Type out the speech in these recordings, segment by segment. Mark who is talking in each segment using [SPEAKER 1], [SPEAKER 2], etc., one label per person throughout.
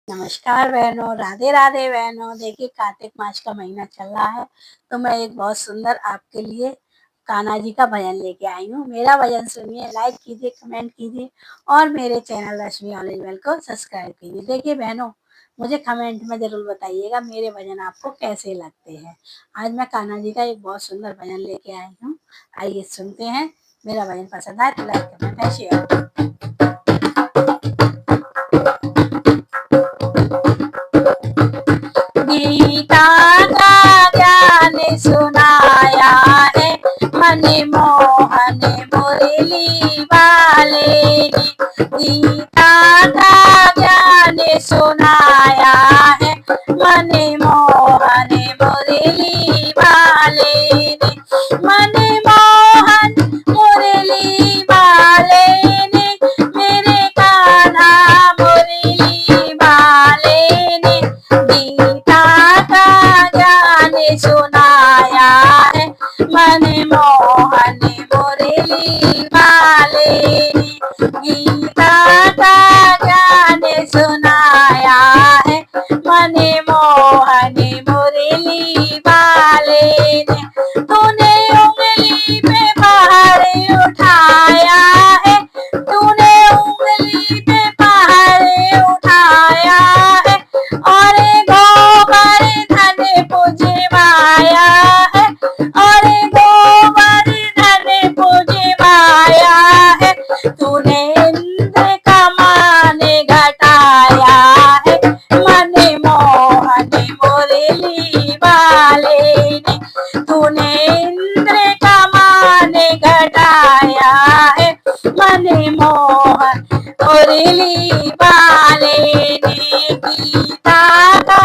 [SPEAKER 1] नमस्कार बहनों, राधे राधे बहनों। देखिए कार्तिक मास का महीना चल रहा है तो मैं एक बहुत सुंदर आपके लिए कान्हा जी का भजन लेके आई हूँ। मेरा भजन सुनिए, लाइक कीजिए, कमेंट कीजिए और मेरे चैनल रश्मि ऑलिवल को सब्सक्राइब कीजिए। देखिए बहनों, मुझे कमेंट में ज़रूर बताइएगा मेरे भजन आपको कैसे लगते हैं। आज मैं कान्हा जी का एक बहुत सुंदर भजन लेके आई हूँ। आइए सुनते हैं। मेरा भजन पसंद आए तो लाइक कमेंट और शेयर। गीता का ज्ञान सुनाया है मनमोहन मुरली वाले ने। गीता का ज्ञान सुनाया है मनमोहन मुरली वाले ने। मनमोहन मुरली वाले ने, मेरे कान्हा मुरली वाले ने। सुनाया है मनमोहन मुरली वाले ने। गीता का ज्ञान सुनाया है मनमोहन मुरली वाले ने। तूने उंगली पे पहाड़ उठाया है, तूने उंगली पे पहाड़ उठाया है और गोबर धन पुजवाया है, और गोबर धन पुजवाया है। तूने इंद्र का मान घटाया है मनमोहन मुरली वाले ने। तूने इंद्र का मान घटाया है मनमोहन मुरली वाले ने। गीता का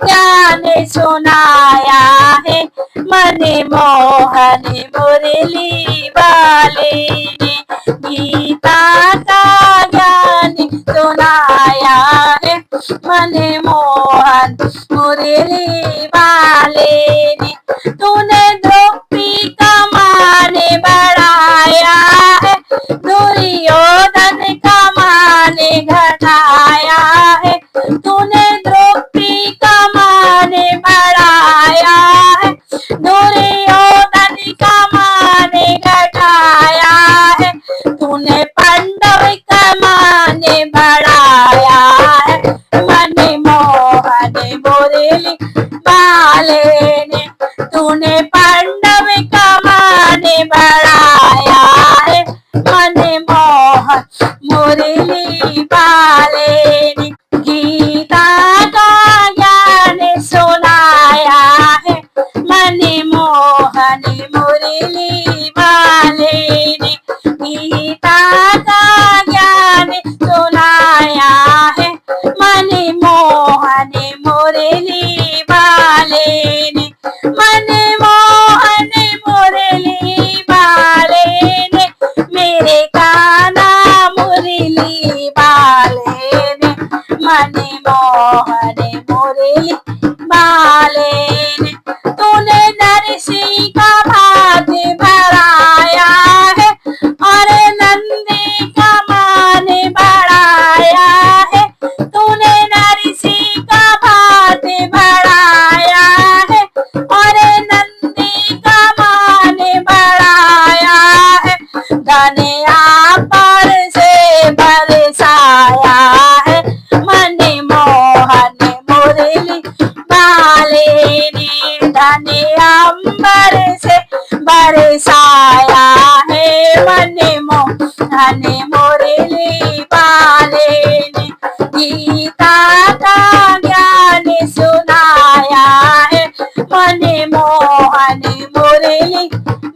[SPEAKER 1] ज्ञान सुनाया है मनमोहन मुरली वाले ने। गीता का ज्ञान सुनाया है मनमोहन मुरली वाले ने। तूने द्रौपदी का मान बढ़ाया है, दुर्योधन का मान घटाया है। तूने द्रौपदी का मान बढ़ाया है, दुर्योधन का मान घटाया है। तूने पांडव का मान बढ़ाया है मनमोहन मुरली वाले ने। तूने पांडव का मान बढ़ाया है मनमोहन मुरली वाले ने। गीता का ज्ञान सुनाया है मनमोहन मुरली वाले ने। गीता का ज्ञान सुनाया है मनमोहन मुरली वाले ने। मनमोहन मुरली वाले ने, मेरे कान्हा मुरली वाले ने। मनमोहन मुरली वाले ने। तूने नरसिंह का भाग बढ़ाया है और नंदी का मान बढ़ाया है। तूने नरसिंह का भाग बढ़ाया है और नंदी का मान बढ़ाया है। धनिया पर से बरसाया है मनमोहन मुरली वाले ने। धनिया अंबर से बरसाया है मनमोहन मुरली वाले ने। गीता का ज्ञान सुनाया है मनमोहन मुरली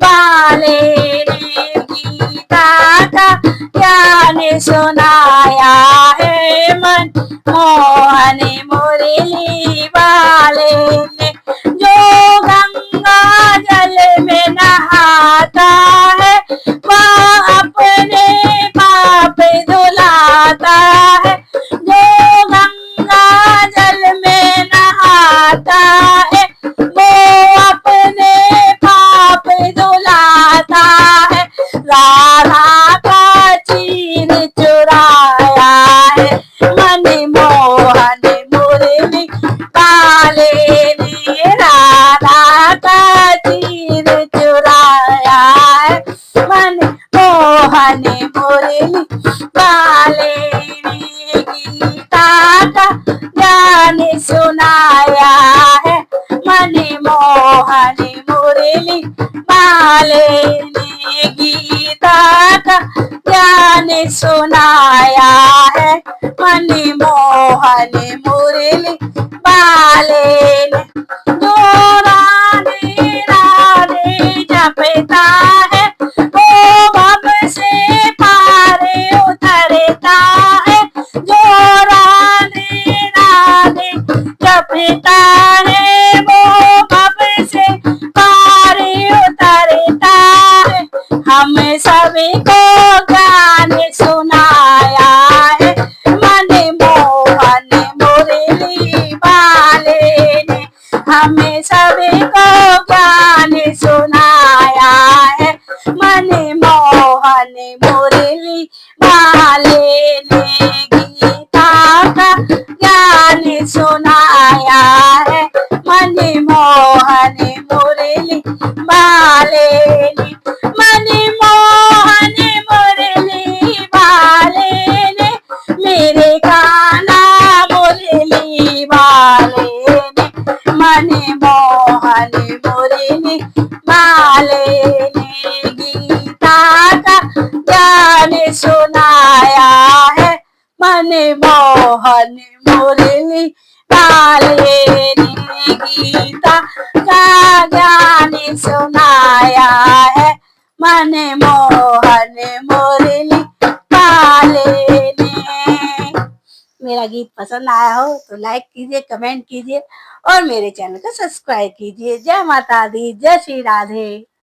[SPEAKER 1] वाले ने। गीता का ज्ञान सुनाया है मनमोहन मुरली वाले ने। जो गंगा जल में नहाता है वह अपने पाप धुलाता है। जो गंगा जल में नहाता है वो अपने पाप धुलाता है। राधा का चीर चुराया है मनमोहन मुरली वाले ने गीता का ज्ञान सुनाया है। मनमोहन मुरली वाले ने गीता का ज्ञान सुनाया है। मनमोहन मुरली वाले ने जो राधे राधे जपता है वो भव से पार उतरता है। जो राधे राधे जपता है वो भव से पार उतरता है। हम सभी को ज्ञान सुनाया है। मनमोहन मुरली वाले ने हमें सभी को ज्ञान सुनाया है। मनमोहन मुरली वाले ने गीता का ज्ञान सुनाया है। मनमोहन मुरली वाले ने मनमोहन मुरली वाले ने मेरे कान्हा मुरली वाले ने मनमोहन मुरली वाले ने गीता का ज्ञान सुनाया है। मनमोहन मुरली वाले ने गीता का ज्ञान सुनाया है। मनमोहन मुरली वाले ने। मेरा गीत पसंद आया हो तो लाइक कीजिए, कमेंट कीजिए और मेरे चैनल को सब्सक्राइब कीजिए। जय माता दी, जय श्री राधे।